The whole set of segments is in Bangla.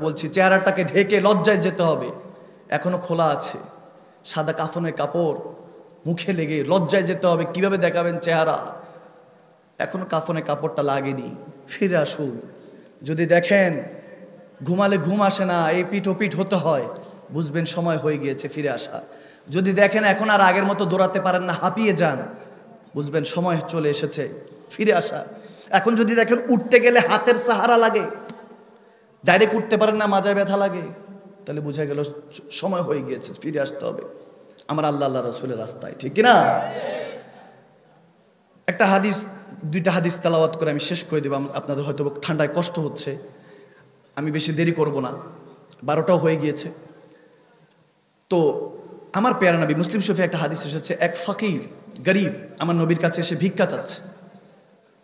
বলছি চেহারাটাকে ঢেকে লজ্জায় যেতে হবে, এখনো খোলা আছে। সাদা কাফনের কাপড় মুখে লেগে লজ্জায় যেতে হবে, কিভাবে দেখাবেন চেহারা? এখনো কাফনের কাপড়টা লাগেনি, ফিরে আসুন। যদি দেখেন ঘুমালে ঘুম আসে না, এই পিঠ ও পিঠ হতে হয়, বুঝবেন সময় হয়ে গিয়েছে ফিরে আসা। যদি দেখেন এখন আর আগের মতো দৌড়াতে পারেন না, হাঁপিয়ে যান, বুঝবেন সময় চলে এসেছে ফিরে আসা। এখন যদি দেখেন উঠতে গেলে হাতের সাহারা লাগে, ডাইরেক্ট উঠতে পারেন না, মাজায় ব্যথা লাগে, তাহলে বুঝা গেল সময় হয়ে গিয়েছে, ফিরে আসতে হবে আমার আল্লাহ রাসূলের রাস্তায়, ঠিক কিনা? একটা হাদিস, দুইটা হাদিস তেলাওয়াত করে আমি শেষ করে দেব। আপনাদের হয়তো ঠান্ডায় কষ্ট হচ্ছে, আমি বেশি দেরি করব না, 12টাও হয়ে গিয়েছে। তো আমার পেয়ারা নবী, মুসলিম শরীফে একটা হাদিস এসেছে, এক ফকির গরিব আমার নবীর কাছে এসে ভিক্ষা চাচ্ছে।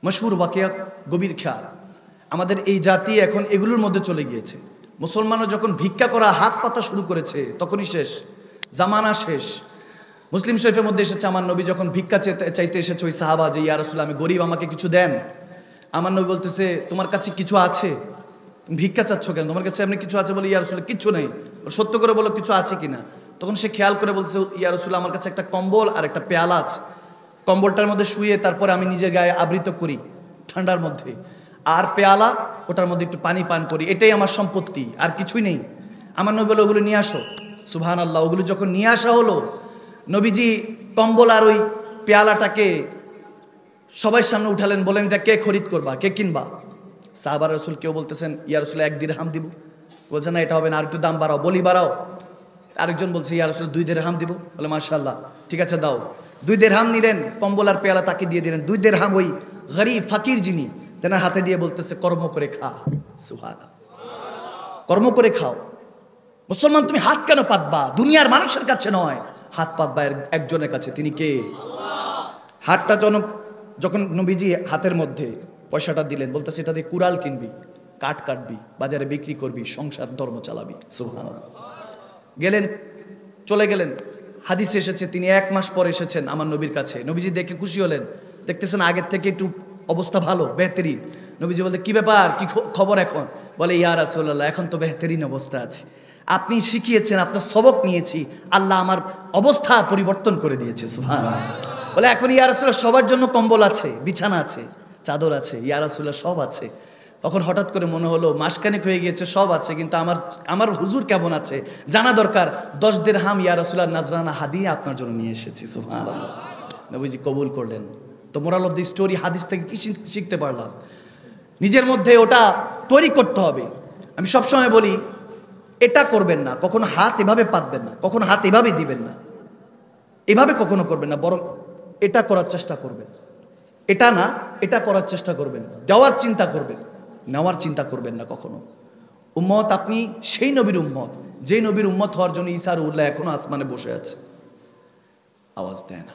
মশহুর ওয়াকিয়া, গভীর খেয়াল। আমাদের এই জাতি এখন এগুলোর মধ্যে চলে গিয়েছে। মুসলমানও যখন ভিক্ষা করা হাত পাতা শুরু করেছে তখনই শেষ, জামানা শেষ। মুসলিম শরীফের মধ্যে এসেছে, আমার নবী যখন ভিক্ষা চাইতে এসেছে ওই সাহাবা, যে ইয়া রাসূলুল্লাহ আমি গরিব, আমাকে কিছু দেন। আমার নবী বলতেছে তোমার কাছে কিছু আছে? তুমি ভিক্ষা চাচ্ছ কেন? তোমার কাছে এমনি কিছু আছে? বলে ইয়া রাসূলুল্লাহ কিচ্ছু নেই। সত্য করে বলো কিছু আছে কিনা। তখন সে খেয়াল করে বলতেছে ইয়া রাসূলুল্লাহ আমার কাছে একটা কম্বল আর একটা পেয়ালা আছে, কম্বলটার মধ্যে শুয়ে তারপরে আমি নিজের গায়ে আবৃত করি ঠান্ডার মধ্যে, আর পেয়ালা ওটার মধ্যে একটু পানি পান করি, এটাই আমার সম্পত্তি, আর কিছুই নেই। আমার নবী বলে ওগুলো নিয়ে আসো। সুবহানাল্লাহ, ওগুলো যখন নিয়ে আসা হলো, নবীজি কম্বল আর ওই পেয়ালাটাকে সবাই সামনে উঠালেন, বলেন এটা কে খরিদ করবা, কে কিনবা? সাহাবা রাসূল কেউ বলতেছেন ইয়া রাসূলুল্লাহ 1 দিরহাম দিব, বলছে না এটা হবে না, আর একটু দাম বাড়াও, বলি বাড়াও। আরেকজন বলছে ইয়া রাসূলুল্লাহ 2 দিরহাম দিব, বলে মাশাআল্লাহ ঠিক আছে দাও। 2 দিরহাম নিলেন, কম্বল আর পেয়ালা তাকে দিয়ে দিলেন। 2 দিরহাম ওই গরিব ফকির যিনি, তেনার হাতে দিয়ে বলতেছে কর্ম করে খা। সুবহানাল্লাহ, কর্ম করে খাও। মুসলমান তুমি হাত কেন পাতবা? দুনিয়ার মানুষের কাছে নয়, হাত পাতবা একজনের কাছে, তিনি কে? হাতটা যখন নবীজি হাতের মধ্যে পয়সাটা দিলেন, বলতেছে এটা দিয়ে কুড়াল কিনবি, কাঠ কাটবি, বাজারে বিক্রি করবি, সংসার ধর্ম চালাবি। সুবহানাল্লাহ। গেলেন, চলে গেলেন। হাদিসে এসেছে তিনি 1 মাস পরে এসেছেন আমার নবীর কাছে। নবীজি দেখে খুশি হলেন, দেখতেছেন আগের থেকে একটু অবস্থা ভালো, বেহতরিন। নবীজি বলতে কি ব্যাপার, কি খবর এখন? বলে ইয়া রাসূলুল্লাহ এখন তো বেহতরিন অবস্থা আছে, আপনি শিখিয়েছেন, আপনার সবক নিয়েছি, আল্লাহ আমার অবস্থা পরিবর্তন করে দিয়েছে। সুবহানাল্লাহ। বলে এখন ইয়া রাসূলুল্লাহ সবার জন্য কম্বল আছে, বিছানা আছে, চাদর আছে, ইয়া রাসূলুল্লাহ সব আছে। তখন হঠাৎ করে মনে হলো মাসখানেক হয়ে গিয়েছে, সব আছে, কিন্তু আমার হুজুর কেমন আছে জানা দরকার। 10 দিরহাম ইয়া রাসূলুল্লাহ নাজরানা হাদিয়া আপনার জন্য নিয়ে এসেছি। সুবহানাল্লাহ। নবীজি কবুল করলেন। তো মোরাল অফ দি স্টোরি, হাদিস থেকে কি শিখতে পারলাম? নিজের মধ্যে ওটা তৈরি করতে হবে। আমি সবসময় বলি এটা করবেন না, কখনো হাত এভাবে পাতবেন না, কখনো হাত এভাবে দিবেন না, এভাবে কখনো করবেন না, বরং এটা করার চেষ্টা করবেন। এটা না, এটা করার চেষ্টা করবেন, দেওয়ার চিন্তা করবেন, নেওয়ার চিন্তা করবেন না কখনো। উম্মত, আপনি সেই নবীর উম্মত, যে নবীর উম্মত হওয়ার জন্য ঈসা রুহুল্লাহ এখনো আসমানে বসে আছে, আওয়াজ দেয় না।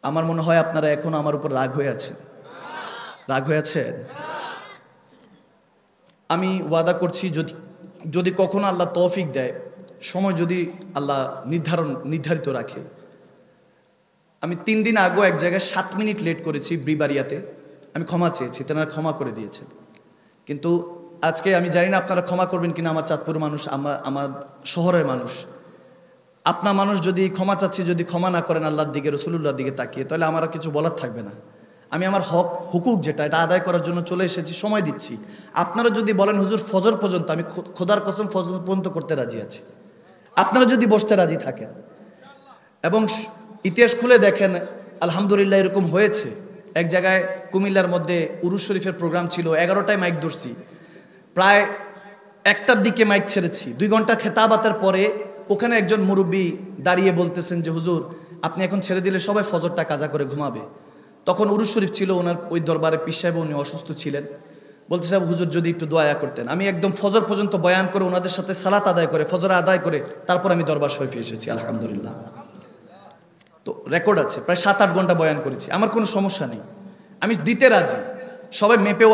আমার মনে হয় আপনারা এখনো আমার উপর রাগ হয়ে আছেন, রাগ হয়ে আছেন। আমি ওয়াদা করছি, যদি কখনো আল্লাহ তৌফিক দেয়, সময় যদি আল্লাহ নির্ধারিত রাখে, আমি 3 দিন আগে এক জায়গায় 7 মিনিট লেট করেছি ব্রিবারিয়াতে, আমি ক্ষমা চেয়েছি, তেনারা ক্ষমা করে দিয়েছেন। কিন্তু আজকে আমি জানি না আপনারা ক্ষমা করবেন কিনা। আমার চাঁদপুর মানুষ, আমার শহরের মানুষ, আপনার মানুষ, যদি ক্ষমা চাচ্ছি, যদি ক্ষমা না করেন আল্লাহর দিকে, রাসূলুল্লাহর দিকে তাকিয়ে, তাহলে আমার আর কিছু বলার থাকবে না। আমি আমার হুকুক যেটা, এটা আদায় করার জন্য চলে এসেছি, সময় দিচ্ছি। আপনারা যদি বলেন হুজুর ফজর পর্যন্ত, আমি খোদার কসম ফজর পর্যন্ত করতে রাজি আছি, আপনারা যদি বসতে রাজি থাকেন। এবং ইতিহাস খুলে দেখেন, আলহামদুলিল্লাহ এরকম হয়েছে। এক জায়গায় কুমিল্লার মধ্যে উরুস শরীফের প্রোগ্রাম ছিল, 11টায় মাইক ধরছি, প্রায় 1টার দিকে মাইক ছেড়েছি। 2 ঘন্টা খেতাবাতের পরে ওখানে একজন মুরব্বী দাঁড়িয়ে বলতেছেন যে হুজুর আপনি এখন ছেড়ে দিলে সবাই ফজরটা কাজা করে ঘুমাবে। তখন উরুস শরীফ ছিল, ওনার ওই দরবারে পীর সাহেব, উনি অসুস্থ ছিলেন। বলতে সাহেব হুজুর যদি একটু দোয়া করতেন। আমি একদম ফজর পর্যন্ত বয়ান করে ওনাদের সাথে সালাত আদায় করে, ফজর আদায় করে, তারপর আমি দরবার শরীফে এসেছি। আলহামদুলিল্লাহ, তো রেকর্ড আছে, প্রায় 7-8 ঘন্টা বয়ান করেছি, আমার কোনো সমস্যা নেই, আমি দিতে রাজি। সবাই মেপেও